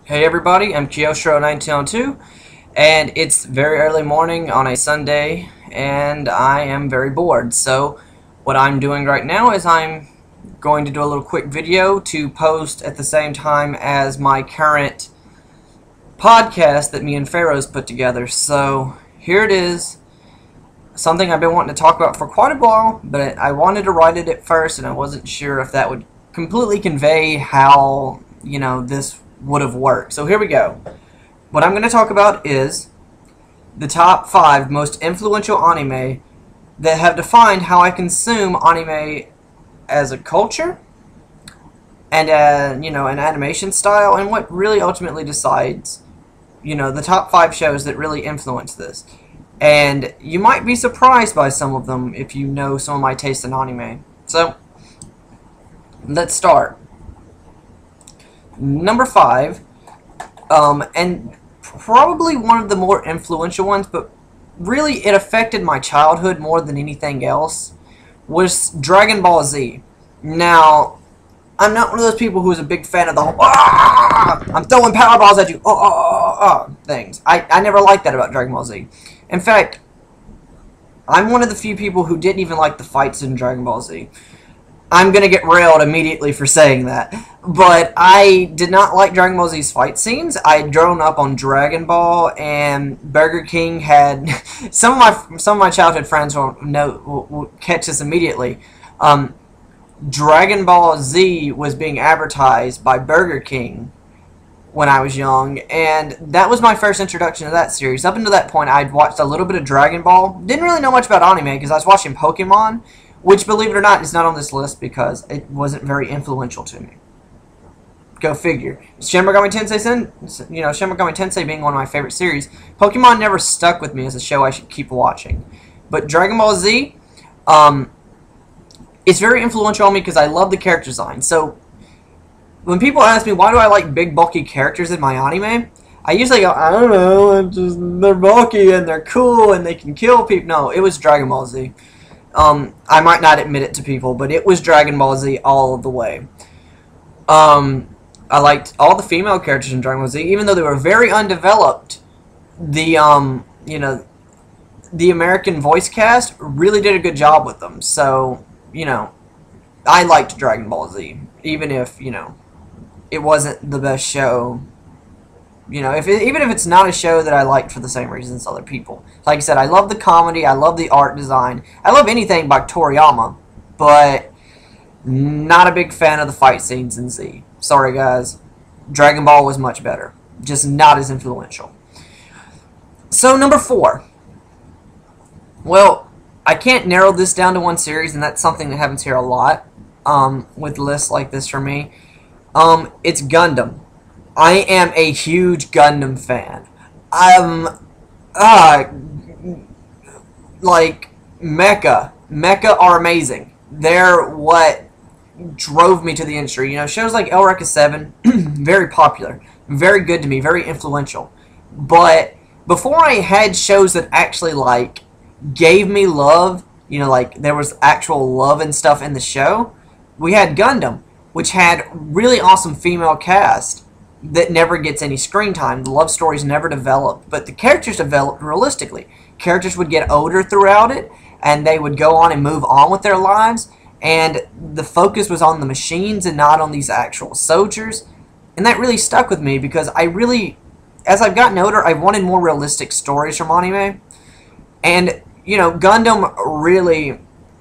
Hey everybody, I'm Kyoshiro1902, and it's very early morning on a Sunday, and I am very bored. So what I'm doing right now is I'm going to do a little quick video to post at the same time as my current podcast that me and Pharaoh's put together. So here it is, something I've been wanting to talk about for quite a while, but I wanted to write it at first, and I wasn't sure if that would completely convey how, this would have worked. So here we go. What I'm going to talk about is the top 5 most influential anime that have defined how I consume anime as a culture and an animation style, and what really ultimately decides, the top 5 shows that really influence this. And you might be surprised by some of them if you know some of my taste in anime. So let's start. Number 5, and probably one of the more influential ones, but really it affected my childhood more than anything else, was Dragonball Z. Now, I'm not one of those people who is a big fan of the whole, I'm throwing power balls at you, things. I never liked that about Dragon Ball Z. In fact, I'm one of the few people who didn't even like the fights in Dragon Ball Z. I'm going to get railed immediately for saying that, but I did not like Dragon Ball Z's fight scenes. I had grown up on Dragon Ball, and Burger King had some of my childhood friends will catch this immediately. Dragon Ball Z was being advertised by Burger King when I was young, and that was my first introduction to that series. Up until that point, I'd watched a little bit of Dragon Ball. Didn't really know much about anime because I was watching Pokemon, which, believe it or not, is not on this list because it wasn't very influential to me. Go figure. Shin Megami Tensei being one of my favorite series, Pokemon never stuck with me as a show I should keep watching. But Dragon Ball Z, it's very influential on me because I love the character design. So when people ask me why do I like big bulky characters in my anime, I usually go, I don't know, they're bulky and they're cool and they can kill people. No, it was Dragon Ball Z. I might not admit it to people, but it was Dragon Ball Z all the way. I liked all the female characters in Dragon Ball Z, even though they were very undeveloped. The the American voice cast really did a good job with them. So, I liked Dragon Ball Z, even if, it wasn't the best show. Even if it's not a show that I liked for the same reasons as other people. Like I said, I love the comedy, I love the art design, I love anything by Toriyama, but not a big fan of the fight scenes in Z. Sorry guys, Dragon Ball was much better, just not as influential. So number 4. Well, I can't narrow this down to one series, and that's something that happens here a lot with lists like this for me. It's Gundam. I am a huge Gundam fan. Like, Mecha are amazing. They're what drove me to the industry. Shows like Eureka 7, very popular, very good to me, very influential. But before I had shows that actually, gave me love, there was actual love and stuff in the show, we had Gundam, which had really awesome female cast that never gets any screen time. The love stories never developed, but the characters developed realistically. Characters would get older throughout it, and they would go on and move on with their lives, and the focus was on the machines and not on these actual soldiers, and that really stuck with me because as I've gotten older, I've wanted more realistic stories from anime, and, Gundam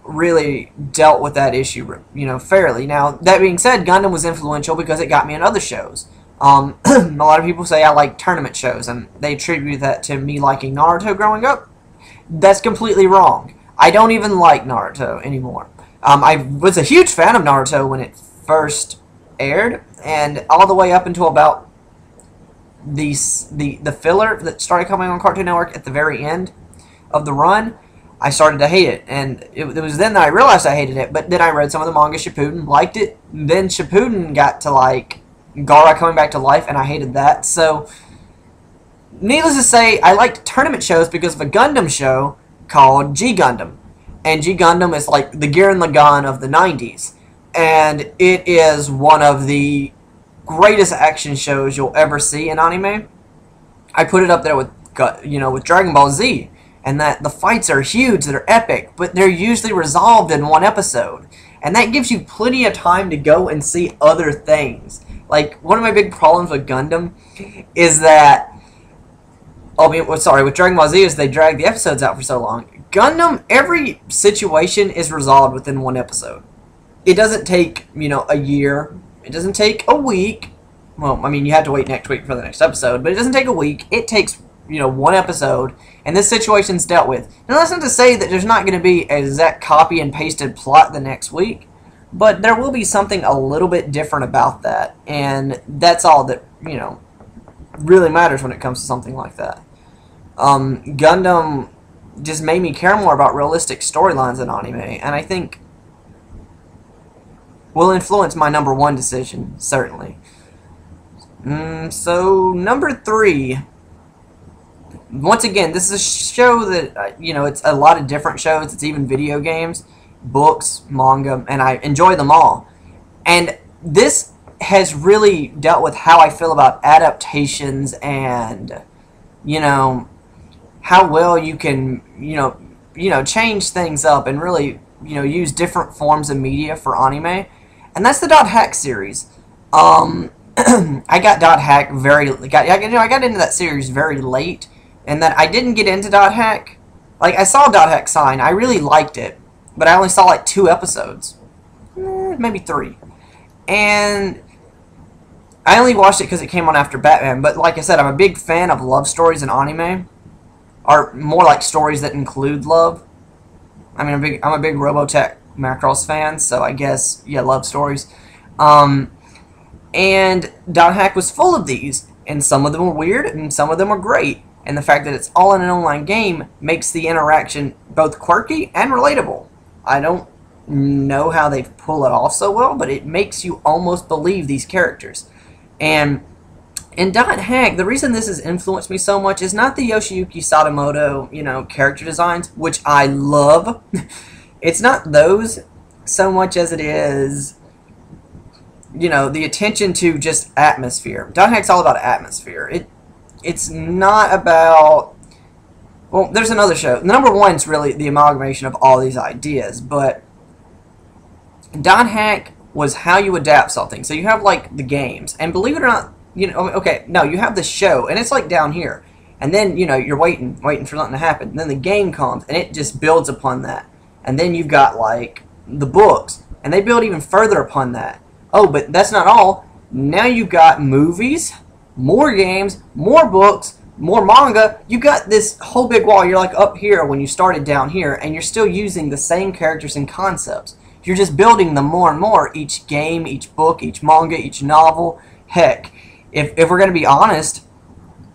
really dealt with that issue, fairly. Now, that being said, Gundam was influential because it got me in other shows. A lot of people say I like tournament shows, and they attribute that to me liking Naruto growing up. That's completely wrong. I don't even like Naruto anymore. I was a huge fan of Naruto when it first aired, and all the way up until about the filler that started coming on Cartoon Network at the very end of the run, I started to hate it, and it was then that I realized I hated it. But then I read some of the manga Shippuden, liked it. Then Shippuden got to Gaara coming back to life, and I hated that. So, needless to say, I liked tournament shows because of a Gundam show called G Gundam. And G Gundam is like the Gurren Lagann of the 90s. And it is one of the greatest action shows you'll ever see in anime. I put it up there with, you know, with Dragonball Z, and that the fights are huge, they're epic, but they're usually resolved in one episode. And that gives you plenty of time to go and see other things. Like, one of my big problems with Gundam is that, with Dragon Ball Z is they drag the episodes out for so long. Gundam, every situation is resolved within one episode. It doesn't take, you know, a year. It doesn't take a week. Well, I mean, you have to wait next week for the next episode, but it doesn't take a week. It takes, you know, one episode, and this situation's dealt with. Now, that's not to say that there's not going to be an exact copy and pasted plot the next week, but there will be something a little bit different about that, and that's all that, you know, really matters when it comes to something like that. Gundam just made me care more about realistic storylines in anime, and I think will influence my #1 decision, certainly. So, number 3. Once again, this is a show that, you know, it's a lot of different shows. It's even video games, books, manga, and I enjoy them all. And this has really dealt with how I feel about adaptations and, you know, how well you can, you know, change things up and really, you know, use different forms of media for anime. And that's the Dot Hack series. I got Dot Hack I got into that series very late, and that I didn't get into Dot Hack. Like, I saw Dot Hack sign, I really liked it, but I only saw like 2 episodes, maybe 3, and I only watched it because it came on after Batman. But like I said, I'm a big fan of love stories in anime, or more like stories that include love. I mean, I'm a big Robotech Macross fan, so I guess, yeah, love stories. And Dot Hack was full of these, and some of them were weird, and some of them were great. And the fact that it's all in an online game makes the interaction both quirky and relatable. I don't know how they pull it off so well, but it makes you almost believe these characters. And in Dot Hack, the reason this has influenced me so much is not the Yoshiyuki Sadamoto, you know, character designs, which I love. It's not those so much as it is, you know, the attention to just atmosphere. Dot Hack's all about atmosphere. It's not about... Well, there's another show. The #1's really the amalgamation of all these ideas, but Dot Hack was how you adapt something. So you have, like, the games, and believe it or not, you know, okay, no, you have the show, and it's, like, down here. And then, you know, you're waiting for something to happen. And then the game comes, and it just builds upon that. And then you've got, like, the books, and they build even further upon that. Oh, but that's not all. Now you've got movies, more games, more books, more manga. You got this whole big wall. You're like up here when you started down here, and you're still using the same characters and concepts. You're just building them more and more. Each game, each book, each manga, each novel. Heck, if we're going to be honest,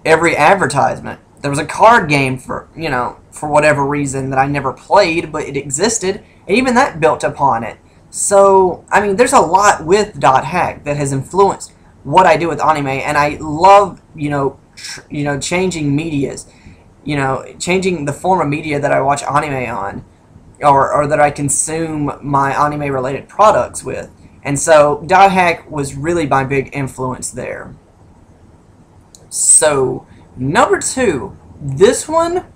every advertisement. There was a card game for, you know, for whatever reason that I never played, but it existed, and even that built upon it. So, I mean, there's a lot with Dot Hack that has influenced what I do with anime, and I love, you know, changing medias, you know, changing the form of media that I watch anime on, or that I consume my anime-related products with. And so, Dot Hack was really my big influence there. So, #2, this one,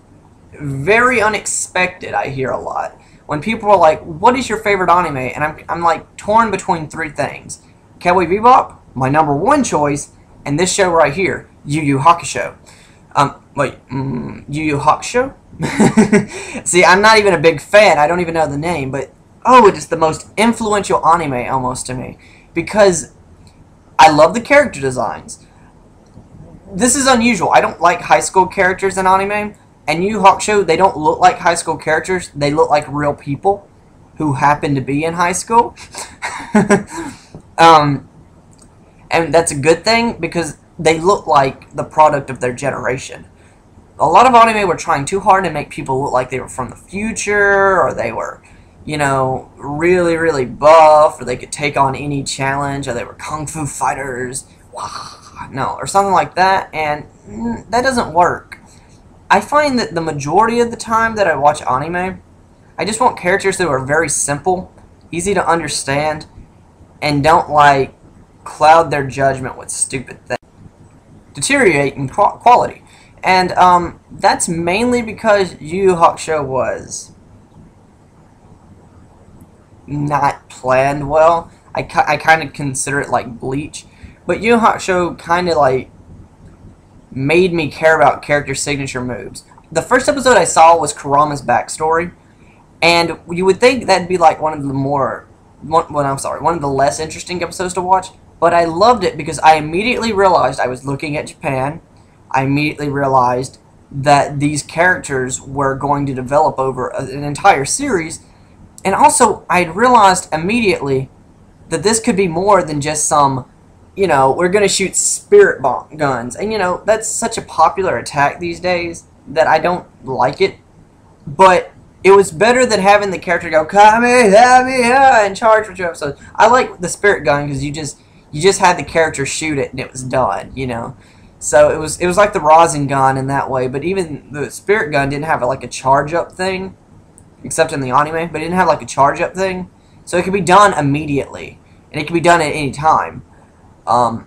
very unexpected, I hear a lot. When people are like, what is your favorite anime? And I'm like torn between 3 things. Cowboy Bebop, my #1 choice, and this show right here, Yu Hakusho. Yu Hakusho? See, I'm not even a big fan. I don't even know the name, but oh, it is the most influential anime almost to me, because I love the character designs. This is unusual. I don't like high school characters in anime. And Yu Hakusho, they don't look like high school characters. They look like real people who happen to be in high school. And that's a good thing, because they look like the product of their generation. A lot of anime were trying too hard to make people look like they were from the future, or they were, you know, really, really buff, or they could take on any challenge, or they were kung fu fighters. No, or something like that, and that doesn't work. I find that the majority of the time that I watch anime, I just want characters that are very simple, easy to understand, and don't, like, cloud their judgment with stupid things, deteriorate in quality. And that's mainly because Yu Hakusho was not planned well. I kind of consider it like Bleach, but Yu Hakusho kind of like made me care about character signature moves. The first episode I saw was Kurama's backstory, and you would think that'd be like one of the less interesting episodes to watch, but I loved it because I immediately realized I was looking at Japan. I immediately realized that these characters were going to develop over an entire series, and also I'd realized immediately that this could be more than just some, you know, we're going to shoot spirit bomb guns. And, you know, that's such a popular attack these days that I don't like it. But it was better than having the character go, Kamehameha, and charge for 2 episodes. I like the spirit gun because you just had the character shoot it and it was done, you know. So it was like the rosin gun in that way. But even the spirit gun didn't have like a charge-up thing, except in the anime. But it didn't have like a charge-up thing. So it could be done immediately. And it could be done at any time. And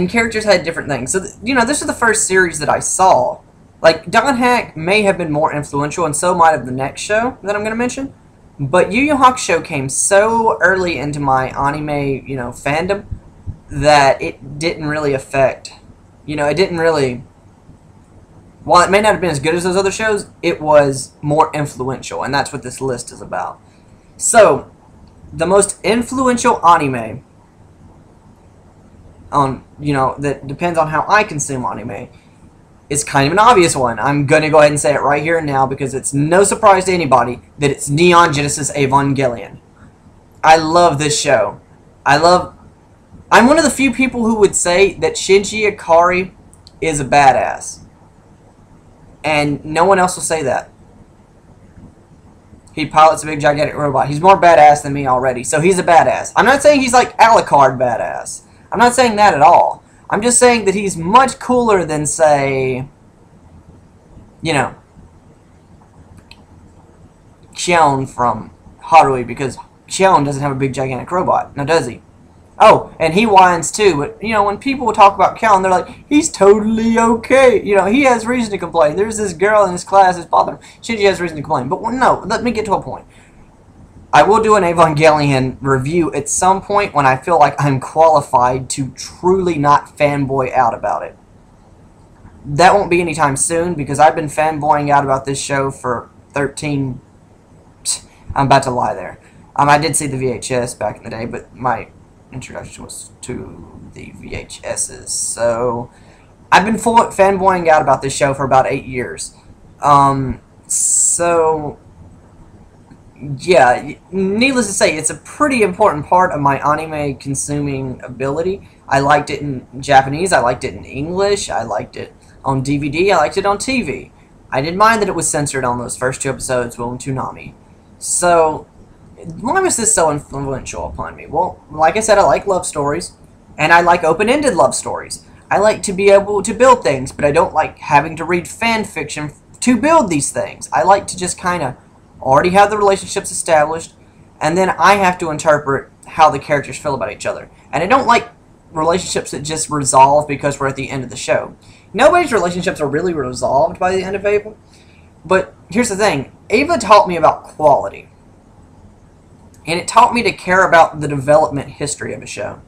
characters had different things. So, you know, this is the first series that I saw. Like, Don Hack may have been more influential, and so might have the next show that I'm going to mention. But Yu Yu Hakusho came so early into my anime, you know, fandom, that it didn't really affect, you know, it didn't really, while it may not have been as good as those other shows, it was more influential, and that's what this list is about. So, the most influential anime on, you know, that depends on how I consume anime, is kind of an obvious one. I'm going to go ahead and say it right here and now because it's no surprise to anybody that it's Neon Genesis Evangelion. I love this show. I'm one of the few people who would say that Shinji Ikari is a badass. And no one else will say that. He pilots a big gigantic robot. He's more badass than me already, so he's a badass. I'm not saying he's like Alucard badass. I'm not saying that at all. I'm just saying that he's much cooler than, say, you know, Xion from Harui, because Xion doesn't have a big gigantic robot. Now, does he? Oh, and he whines too, but, you know, when people talk about Xion, they're like, he's totally okay. You know, he has reason to complain. There's this girl in his class that's bothering him. Shinji has reason to complain. But, no, let me get to a point. I will do an Evangelion review at some point when I feel like I'm qualified to truly not fanboy out about it. That won't be anytime soon because I've been fanboying out about this show for 13... I'm about to lie there. I did see the VHS back in the day, but my introduction was to the VHSs. So, I've been fanboying out about this show for about 8 years. So... yeah, needless to say, it's a pretty important part of my anime consuming ability. I liked it in Japanese, I liked it in English, I liked it on DVD, I liked it on TV. I didn't mind that it was censored on those first 2 episodes on Toonami. So, why was this so influential upon me? Well, like I said, I like love stories, and I like open-ended love stories. I like to be able to build things, but I don't like having to read fan fiction to build these things. I like to just kind of already have the relationships established, and then I have to interpret how the characters feel about each other. And I don't like relationships that just resolve because we're at the end of the show. Nobody's relationships are really resolved by the end of Eva. But here's the thing. Eva taught me about quality. And it taught me to care about the development history of a show.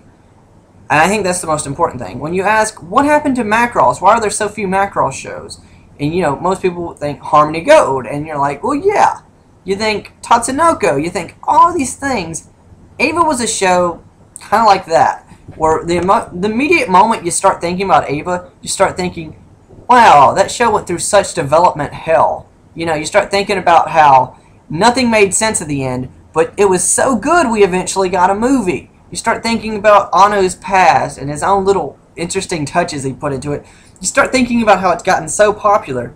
And I think that's the most important thing. When you ask, what happened to Macross? Why are there so few Macross shows? And, you know, most people think Harmony Gold. And you're like, well, yeah. You think Tatsunoko. You think all these things. Eva was a show kind of like that. Where the immediate moment you start thinking about Eva, you start thinking, wow, that show went through such development hell. You know, you start thinking about how nothing made sense at the end, but it was so good we eventually got a movie. You start thinking about Ano's past and his own little interesting touches he put into it. You start thinking about how it's gotten so popular.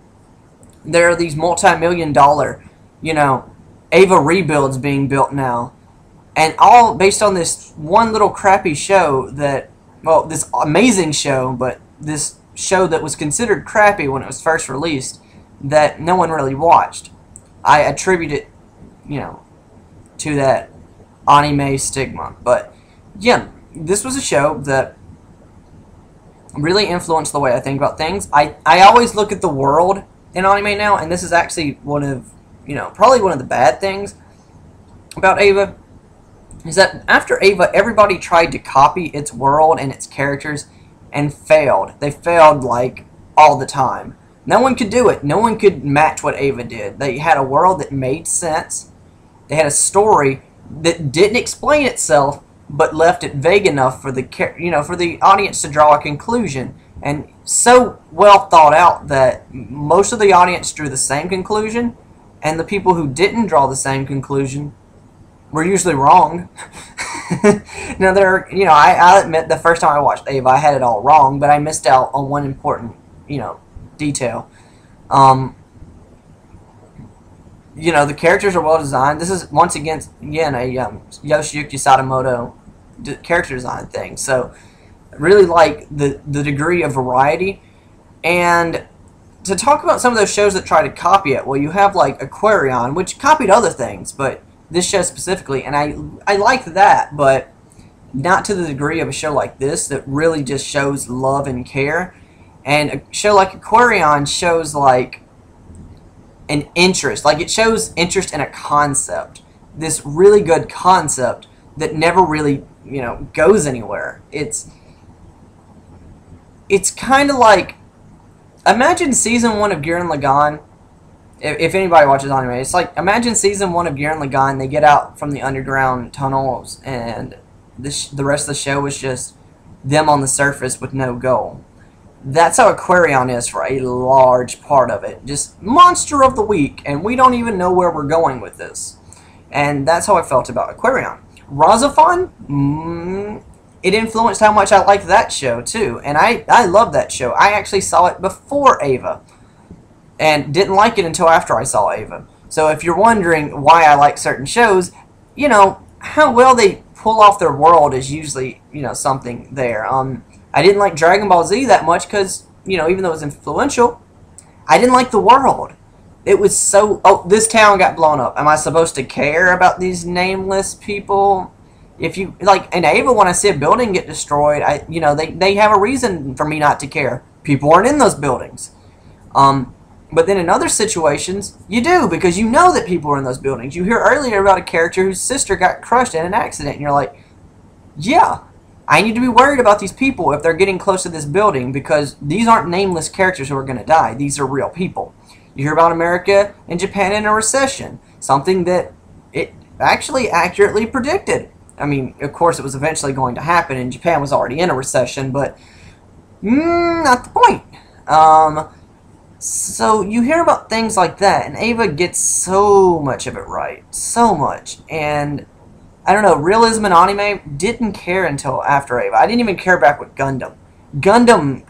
There are these multi-million-dollar, you know, Eva rebuilds being built now. And all based on this one little crappy show that, well, this amazing show, but this show that was considered crappy when it was first released that no one really watched. I attribute it, you know, to that anime stigma. But, yeah, this was a show that really influenced the way I think about things. I always look at the world in anime now, and this is actually one of, probably one of the bad things about Eva, is that after Eva, everybody tried to copy its world and its characters and failed. They failed, like, all the time. No one could do it. No one could match what Eva did. They had a world that made sense. They had a story that didn't explain itself, but left it vague enough for the for the audience to draw a conclusion, and so well thought out that most of the audience drew the same conclusion, and the people who didn't draw the same conclusion were usually wrong. Now I'll admit the first time I watched Ava, I had it all wrong, but I missed out on one important detail. The characters are well designed. This is once again a Yoshiyuki Sadamoto character design thing. So I really like the degree of variety. And to talk about some of those shows that try to copy it, well, you have like Aquarion, which copied other things, but this show specifically, and I like that, but not to the degree of a show like this that really just shows love and care. And a show like Aquarion shows like an interest, like it shows interest in a concept, this really good concept that never really goes anywhere. It's kind of like, imagine season 1 of Gurren Lagann. If anybody watches anime, it's like, imagine season 1 of Gurren Lagann. They get out from the underground tunnels, and the rest of the show is just them on the surface with no goal. That's how Aquarion is for a large part of it. Just monster of the week, and we don't even know where we're going with this. And that's how I felt about Aquarion. Razafon, it influenced how much I liked that show too, and I love that show. I actually saw it before Ava, and didn't like it until after I saw Ava. So if you're wondering why I like certain shows, how well they pull off their world is usually something there. I didn't like Dragonball Z that much because, even though it was influential, I didn't like the world. It was so, this town got blown up. Am I supposed to care about these nameless people? If you, like, in Ava, when I see a building get destroyed, they have a reason for me not to care. People aren't in those buildings. But then in other situations, you do, because you know that people are in those buildings. You hear earlier about a character whose sister got crushed in an accident, and you're like, yeah, I need to be worried about these people if they're getting close to this building, because these aren't nameless characters who are going to die. These are real people. You hear about America and Japan in a recession, something that it actually accurately predicted. I mean, of course, it was eventually going to happen, and Japan was already in a recession, but not the point. So you hear about things like that, and Ava gets so much of it right. So much. And I don't know, realism in anime, didn't care until after Ava. I didn't even care back with Gundam. Gundam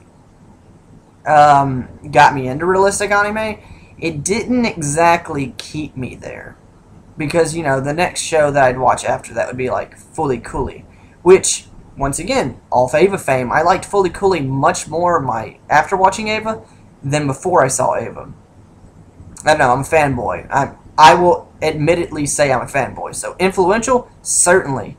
got me into realistic anime. It didn't exactly keep me there. Because, the next show that I'd watch after that would be like Fully Cooley. Which, once again, off Ava fame, I liked Fully Cooley much more after watching Ava than before I saw Ava. I don't know, I'm a fanboy. I will admittedly say I'm a fanboy. So, influential? Certainly.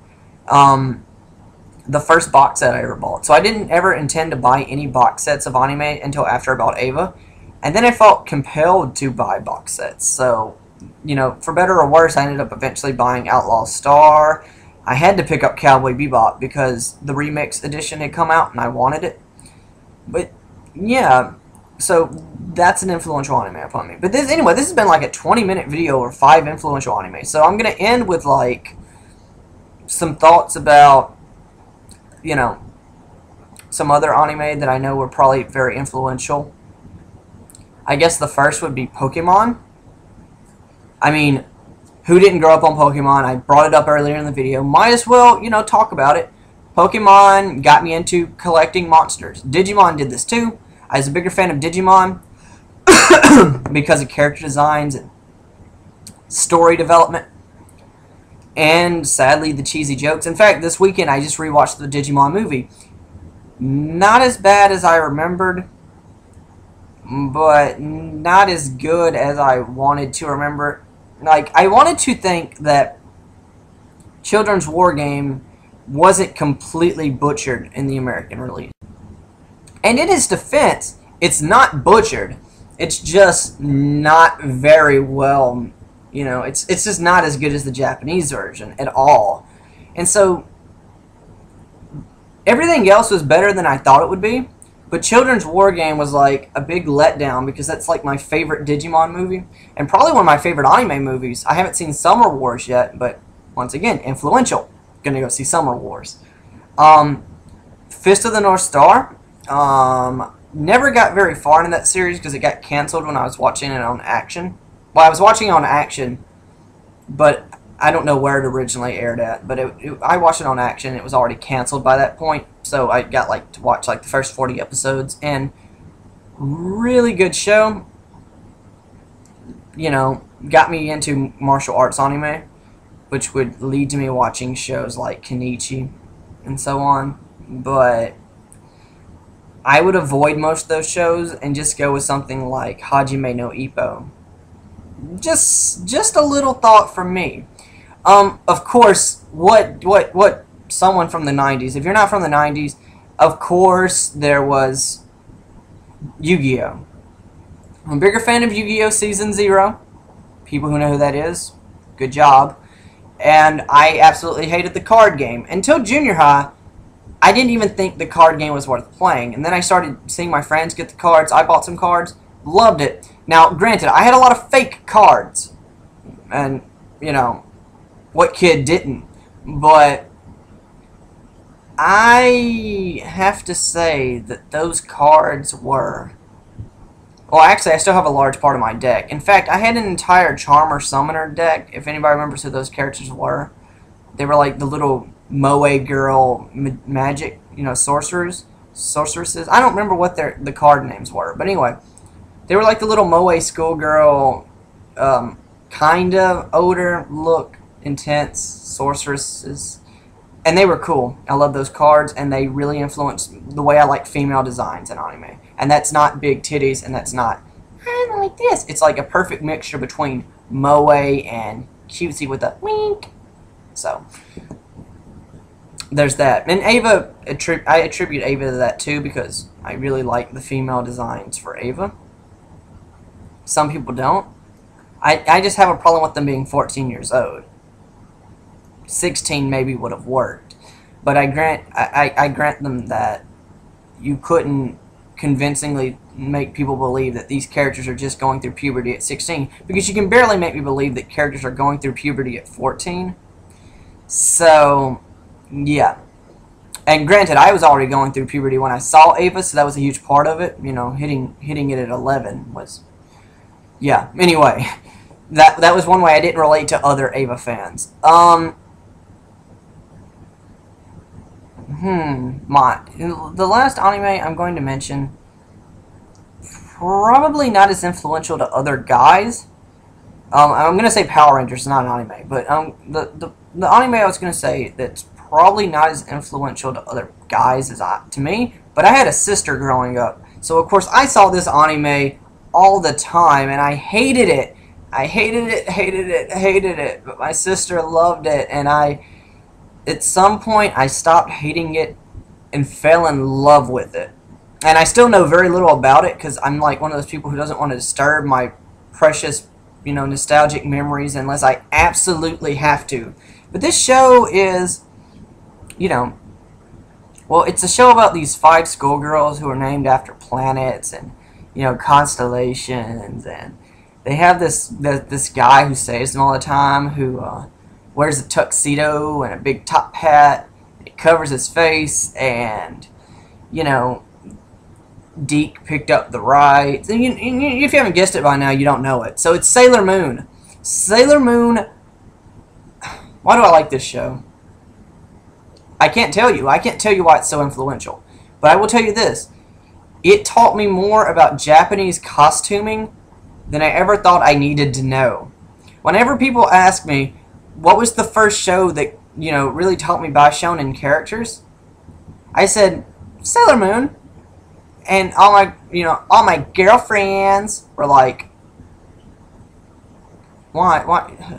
The first box set I ever bought. So I didn't ever intend to buy any box sets of anime until after I bought Ava. And then I felt compelled to buy box sets. So, for better or worse, I ended up eventually buying Outlaw Star. I had to pick up Cowboy Bebop because the remix edition had come out and I wanted it. But, yeah, so that's an influential anime upon me. But this has been like a 20-minute video of 5 influential anime. So I'm going to end with, like, some thoughts about, some other anime that I know were probably very influential. I guess the first would be Pokemon. I mean, who didn't grow up on Pokemon? I brought it up earlier in the video. Might as well, talk about it. Pokemon got me into collecting monsters. Digimon did this too. I was a bigger fan of Digimon because of character designs and story development. And, sadly, the cheesy jokes. In fact, this weekend I just rewatched the Digimon movie. Not as bad as I remembered, but not as good as I wanted to remember. Like, I wanted to think that Children's War Game wasn't completely butchered in the American release. And in its defense, it's not butchered. It's just not very well, you know, it's just not as good as the Japanese version at all. And so everything else was better than I thought it would be. But Children's War Game was like a big letdown because that's like my favorite Digimon movie. And probably one of my favorite anime movies. I haven't seen Summer Wars yet, but once again, influential. Gonna go see Summer Wars. Fist of the North Star. Never got very far in that series because it got canceled when I was watching it on Action. Well, I was watching it on Action, but I don't know where it originally aired at. But I watched it on Action. It was already canceled by that point. So I got like to watch like the first 40 episodes, and really good show. You know, got me into martial arts anime, which would lead to me watching shows like Kenichi and so on. But I would avoid most of those shows and just go with something like Hajime no Ippo. Just a little thought from me. Of course, what someone from the 90s. If you're not from the 90s, of course there was Yu-Gi-Oh! I'm a bigger fan of Yu-Gi-Oh! Season 0. People who know who that is, good job. And I absolutely hated the card game. Until junior high, I didn't even think the card game was worth playing. And then I started seeing my friends get the cards. I bought some cards, loved it. Now, granted, I had a lot of fake cards. And, you know, what kid didn't? But I have to say that those cards were... Well, actually, I still have a large part of my deck. In fact, I had an entire Charmer Summoner deck, if anybody remembers who those characters were. They were like the little Moe girl magic, you know, sorceresses. I don't remember what the card names were. But anyway, they were like the little Moe schoolgirl, kind of odor, look, intense sorceresses. And they were cool. I love those cards, and they really influenced the way I like female designs in anime. And that's not big titties, and that's not, I don't like this. It's like a perfect mixture between moe and cutesy with a wink. So, there's that. And Ava, I attribute Ava to that too, because I really like the female designs for Ava. Some people don't. I just have a problem with them being 14 years old. 16 maybe would have worked, but I grant them that you couldn't convincingly make people believe that these characters are just going through puberty at 16, because you can barely make me believe that characters are going through puberty at 14. So yeah, and granted, I was already going through puberty when I saw Ava, so that was a huge part of it. You know, hitting it at 11 was, yeah. Anyway, that was one way I didn't relate to other Ava fans. The last anime I'm going to mention, probably not as influential to other guys. I'm going to say Power Rangers, not an anime, but the anime I was going to say that's probably not as influential to other guys as to me, but I had a sister growing up, so of course I saw this anime all the time, and I hated it. I hated it, but my sister loved it, and at some point, I stopped hating it and fell in love with it. And I still know very little about it because I'm like one of those people who doesn't want to disturb my precious, you know, nostalgic memories unless I absolutely have to. But this show is, you know, well, it's a show about these 5 schoolgirls who are named after planets and, you know, constellations. And they have this guy who saves them all the time who... wears a tuxedo and a big top hat. It covers his face, and, you know, Deke picked up the rights. And if you haven't guessed it by now, you don't know it. So it's Sailor Moon. Sailor Moon. Why do I like this show? I can't tell you. I can't tell you why it's so influential. But I will tell you this. It taught me more about Japanese costuming than I ever thought I needed to know. Whenever people ask me, what was the first show that, you know, really taught me about shonen characters? I said, Sailor Moon. And all my girlfriends were like, why,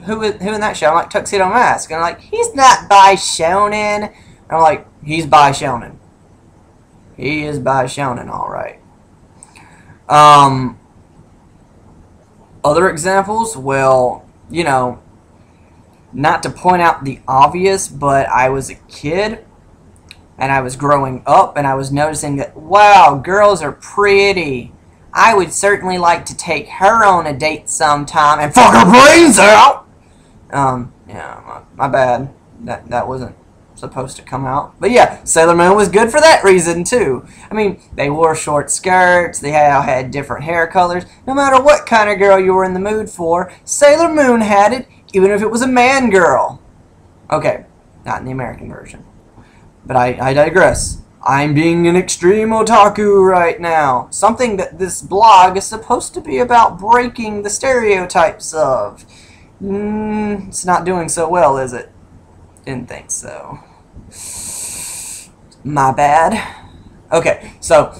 who in that show? I'm like, Tuxedo Mask. And I'm like, he's not by shonen. And I'm like, he's bi shonen. He is bi shonen, alright. Other examples, well, you know, not to point out the obvious, but I was a kid and I was growing up and I was noticing that, wow, girls are pretty. I would certainly like to take her on a date sometime and fuck her brains out. Yeah, my bad. That wasn't supposed to come out. But yeah, Sailor Moon was good for that reason too. I mean, they wore short skirts, they all had different hair colors. No matter what kind of girl you were in the mood for, Sailor Moon had it, even if it was a man girl. Okay, not in the American version. But I digress. I'm being an extreme otaku right now. Something that this blog is supposed to be about breaking the stereotypes of. It's not doing so well, is it? Didn't think so. My bad. Okay, so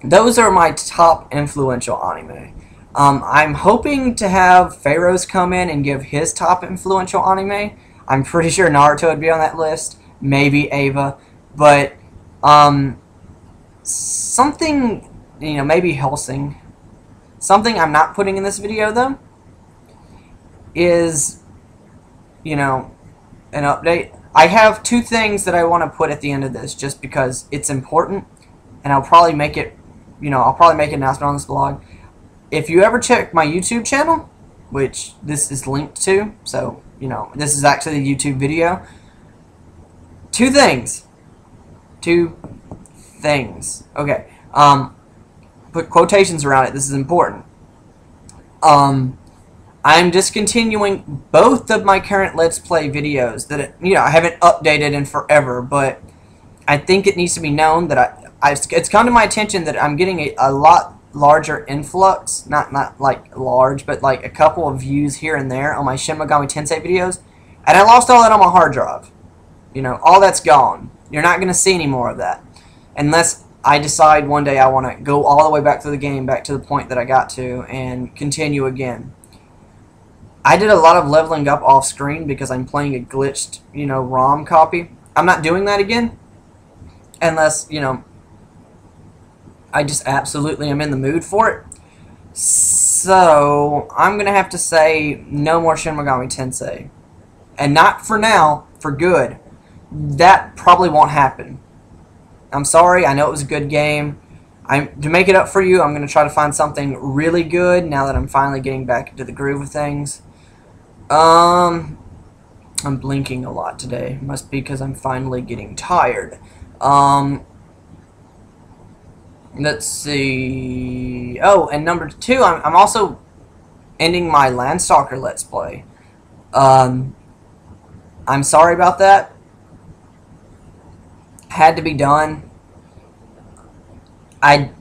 those are my top influential anime. I'm hoping to have Pharaohs come in and give his top influential anime. I'm pretty sure Naruto would be on that list. Maybe Eva. But, something, you know, maybe Hellsing. Something I'm not putting in this video, though, is, you know, an update. I have two things that I want to put at the end of this just because it's important, and I'll probably make it, you know, I'll probably make an announcement on this blog. If you ever check my YouTube channel, which this is linked to, so, you know, this is actually a YouTube video. Two things. Okay. Put quotations around it. This is important. I'm discontinuing both of my current Let's Play videos that, you know, I haven't updated in forever, but I think it needs to be known that it's come to my attention that I'm getting a lot larger influx, not like large, but like a couple of views here and there on my Shin Megami Tensei videos, and I lost all that on my hard drive. You know, all that's gone. You're not going to see any more of that. Unless I decide one day I want to go all the way back to the game, back to the point that I got to, and continue again. I did a lot of leveling up off screen because I'm playing a glitched, you know, ROM copy. I'm not doing that again. Unless, you know, I just absolutely am in the mood for it. So, I'm going to have to say no more Shin Megami Tensei. And not for now, for good. That probably won't happen. I'm sorry, I know it was a good game. To make it up for you, I'm going to try to find something really good now that I'm finally getting back into the groove of things. I'm blinking a lot today. Must be because I'm finally getting tired. Let's see. Oh, and number two, I'm also ending my Landstalker Let's Play. I'm sorry about that. Had to be done. I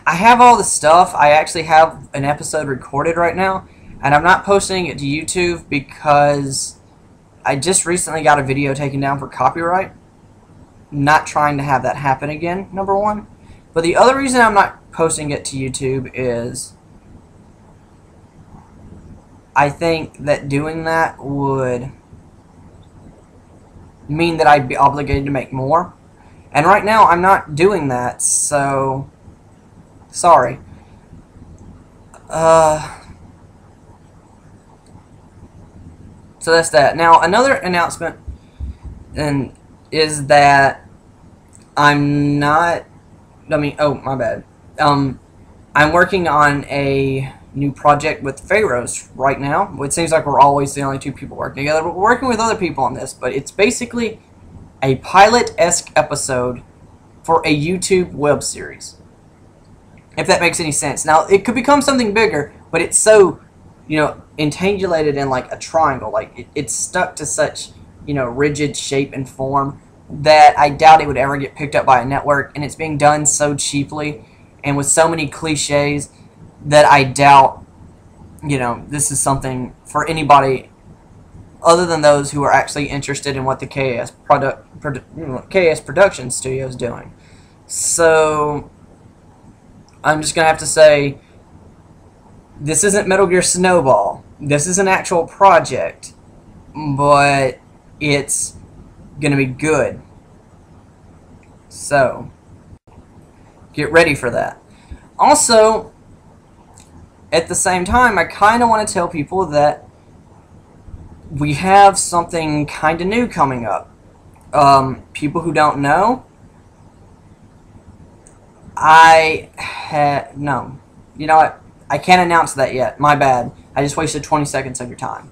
have all the stuff. I actually have an episode recorded right now, and I'm not posting it to YouTube because I just recently got a video taken down for copyright. Not trying to have that happen again, number one. But the other reason I'm not posting it to YouTube is I think that doing that would mean that I'd be obligated to make more. And right now, I'm not doing that, so sorry. So that's that. Now, another announcement is that I'm not, oh, my bad. I'm working on a new project with Pharaohs right now. It seems like we're always the only two people working together, but we're working with other people on this. But it's basically a pilot-esque episode for a YouTube web series, if that makes any sense. Now, it could become something bigger, but it's so, you know, intangulated in like a triangle. Like, it's stuck to such, you know, rigid shape and form that I doubt it would ever get picked up by a network, and it's being done so cheaply and with so many cliches that I doubt, you know, this is something for anybody other than those who are actually interested in what the KS Production Studio is doing. So, I'm just going to have to say, this isn't Metal Gear Snowball. This is an actual project, but it's going to be good. So, get ready for that. Also, at the same time, I kind of want to tell people that we have something kind of new coming up. People who don't know, no. You know what? I can't announce that yet. My bad. I just wasted 20 seconds of your time.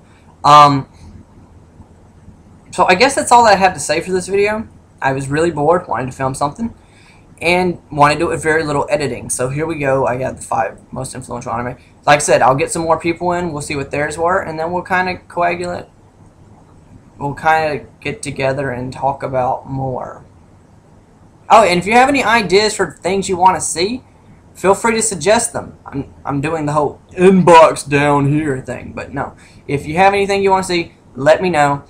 So I guess that's all that I have to say for this video. I was really bored, wanted to film something, and wanted to do it with very little editing. So here we go. I got the 5 most influential anime. Like I said, I'll get some more people in. We'll see what theirs were, and then we'll kind of coagulate. We'll kind of get together and talk about more. Oh, and if you have any ideas for things you want to see, feel free to suggest them. I'm doing the whole inbox down here thing, but no. If you have anything you want to see, let me know.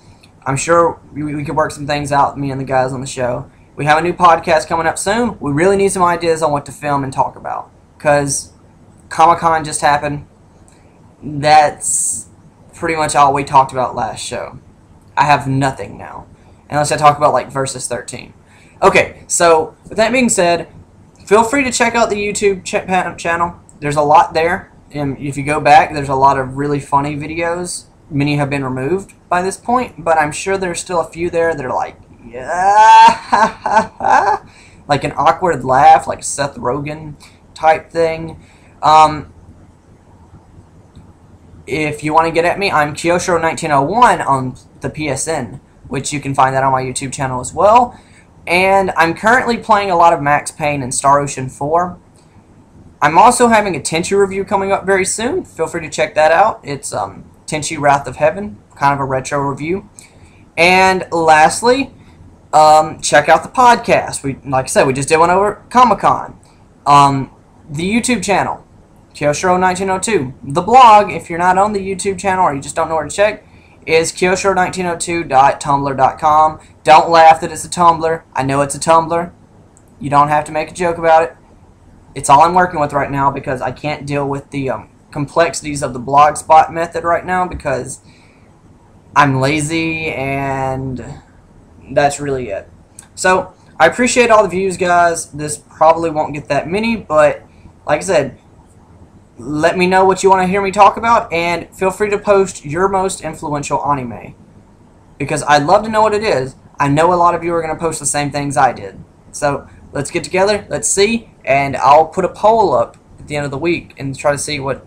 I'm sure we could work some things out, me and the guys on the show. We have a new podcast coming up soon. We really need some ideas on what to film and talk about, because Comic-Con just happened. That's pretty much all we talked about last show. I have nothing now, unless I talk about like Versus 13. Okay, so with that being said, feel free to check out the YouTube channel. There's a lot there, and if you go back, there's a lot of really funny videos. Many have been removed by this point, but I'm sure there's still a few there that are like, yeah, like an awkward laugh, like Seth Rogen type thing. If you want to get at me, I'm Kyoshiro1901 on the PSN, which you can find that on my YouTube channel as well. And I'm currently playing a lot of Max Payne and Star Ocean 4. I'm also having a Tenchi review coming up very soon. Feel free to check that out. It's Tenchi Wrath of Heaven, kind of a retro review. And lastly, check out the podcast. Like I said, we just did one over Comic-Con. The YouTube channel, Kyoshiro1902. The blog, if you're not on the YouTube channel or you just don't know where to check, is kyoshiro1902.tumblr.com. Don't laugh that it's a Tumblr. I know it's a Tumblr. You don't have to make a joke about it. It's all I'm working with right now because I can't deal with the complexities of the blogspot method right now because I'm lazy, and that's really it. So, I appreciate all the views, guys. This probably won't get that many, but like I said, let me know what you want to hear me talk about, and feel free to post your most influential anime, because I'd love to know what it is. I know a lot of you are going to post the same things I did. So, let's get together, let's see, and I'll put a poll up at the end of the week and try to see what,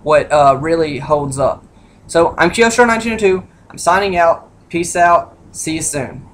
what really holds up. So, I'm Kyoshiro1902. I'm signing out. Peace out. See you soon.